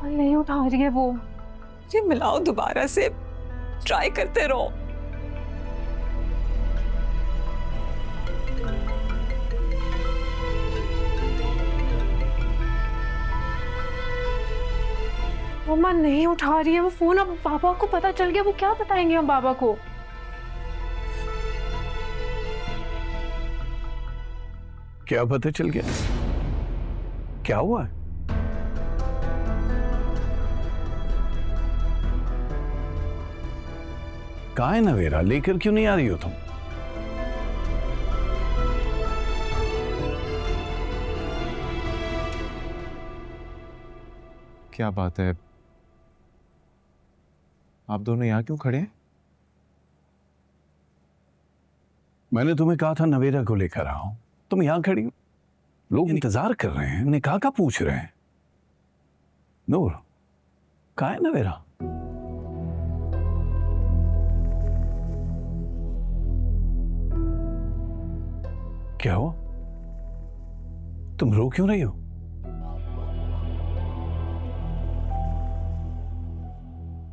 Call नहीं उठा रही है वो। ये मिलाओ, दोबारा से ट्राई करते रहो। मम्मा नहीं उठा रही है वो फोन। अब पापा को पता चल गया, वो क्या बताएंगे हम बाबा को? क्या पता चल गया? क्या हुआ? कहाँ है नवेरा? लेकर क्यों नहीं आ रही हो तुम? क्या बात है, आप दोनों यहाँ क्यों खड़े हैं? मैंने तुम्हें कहा था नवेरा को लेकर आओ, तुम यहाँ खड़ी हो। लोग इंतजार कर रहे हैं, निकाह का पूछ रहे हैं। नूर, कहाँ है नवेरा? क्या हुआ? तुम रो क्यों रही हो?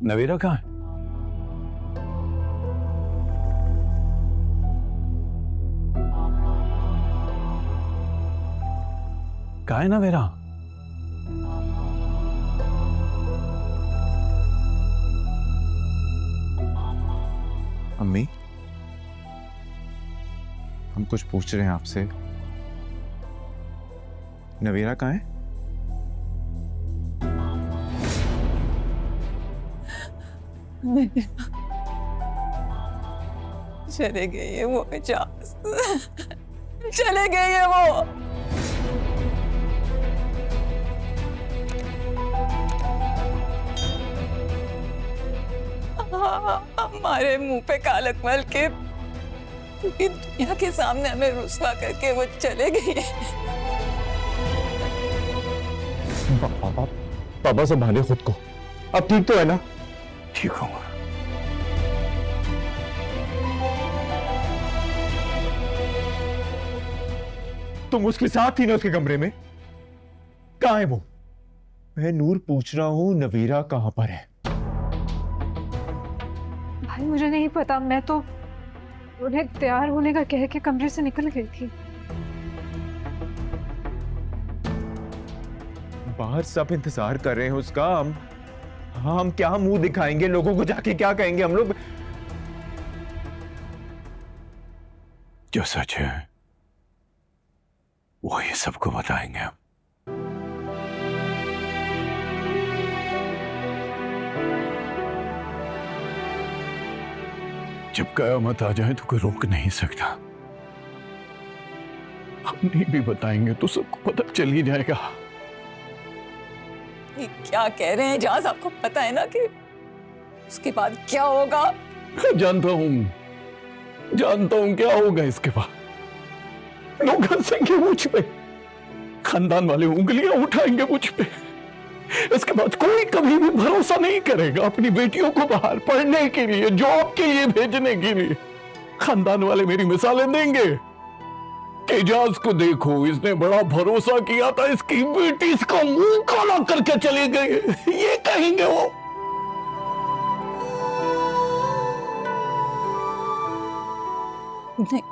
नवेरा कहाँ है? कहाँ है नवेरा? अम्मी, हम कुछ पूछ रहे हैं आपसे। नवेरा कहाँ है? चले गए ये वो एजाज, चले गए ये वो। हमारे मुंह पे कालक मल के दुनिया के सामने हमें रुस्वा करके वो चले गए। पापा संभाले खुद को, अब ठीक तो है ना? ठीक हूँ। तुम उसके साथ थी ना उसके कमरे में? कहाँ है वो? मैं नूर पूछ रहा हूँ, नवीरा कहाँ पर है? भाई मुझे नहीं पता, मैं तो उन्हें तैयार होने का कह के कमरे से निकल गई थी। बाहर सब इंतजार कर रहे हैं उसका। हम क्या मुंह दिखाएंगे लोगों को? जाके क्या कहेंगे हम लोग? जो सच है वो ये सबको बताएंगे हम। जब कयामत आ जाए तो कोई रोक नहीं सकता। हम नहीं भी बताएंगे तो सबको पता चल ही जाएगा। ये क्या कह रहे हैं एजाज? आपको पता है ना कि उसके बाद क्या होगा? जानता हूं क्या होगा इसके बाद। लोग हंसेंगे मुझ पे, खानदान वाले उंगलियां उठाएंगे मुझ पे। इसके बाद कोई कभी भी भरोसा नहीं करेगा अपनी बेटियों को बाहर पढ़ने के लिए, जॉब के लिए भेजने के लिए। खानदान वाले मेरी मिसालें देंगे। एजाज को देखो, इसने बड़ा भरोसा किया था, इसकी बेटी इसका मुंह काला करके चली गई, ये कहेंगे वो। नहीं,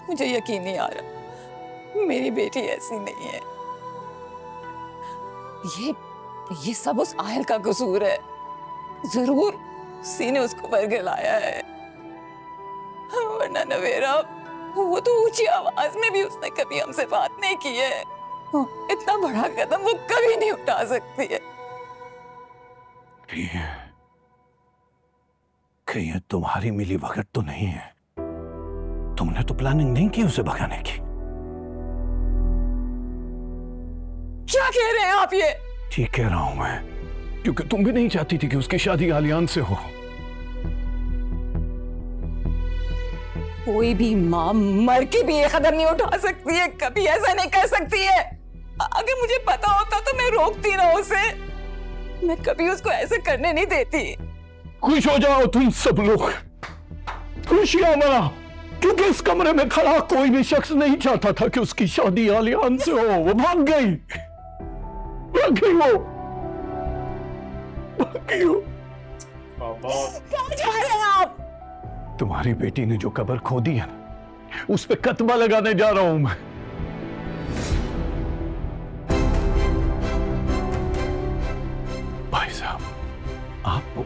मुझे यकीन नहीं आ रहा, मेरी बेटी ऐसी नहीं है। ये सब उस आयल का कसूर है। जरूर उसी ने उसको बरगलाया है, वरना नवेरा, वो तो ऊंची आवाज में भी उसने कभी हमसे बात नहीं की है। इतना बड़ा कदम वो कभी नहीं उठा सकती है। कहीं ये तुम्हारी मिली भगत तो नहीं है? तुमने तो प्लानिंग नहीं की उसे भगाने की? क्या कह रहे हैं आप? ये ठीक कह रहा हूं मैं, क्योंकि तुम भी नहीं चाहती थी कि उसकी शादी आलियान से हो। कोई भी माँ मर के भी ये कदम नहीं उठा सकती है, कभी ऐसा नहीं कर सकती है। अगर मुझे पता होता तो मैं रोकती ना उसे, मैं कभी उसको ऐसे करने नहीं देती। खुश हो जाओ तुम सब लोग, खुशियां मनाओ, क्योंकि इस कमरे में खड़ा कोई भी शख्स नहीं चाहता था कि उसकी शादी आलियान से हो। वो भाग गई वो। क्यों? कहाँ जा रहे हैं आप? तुम्हारी बेटी ने जो कब्र खोदी है ना, उस पे कतबा लगाने जा रहा हूं मैं। भाई साहब, आप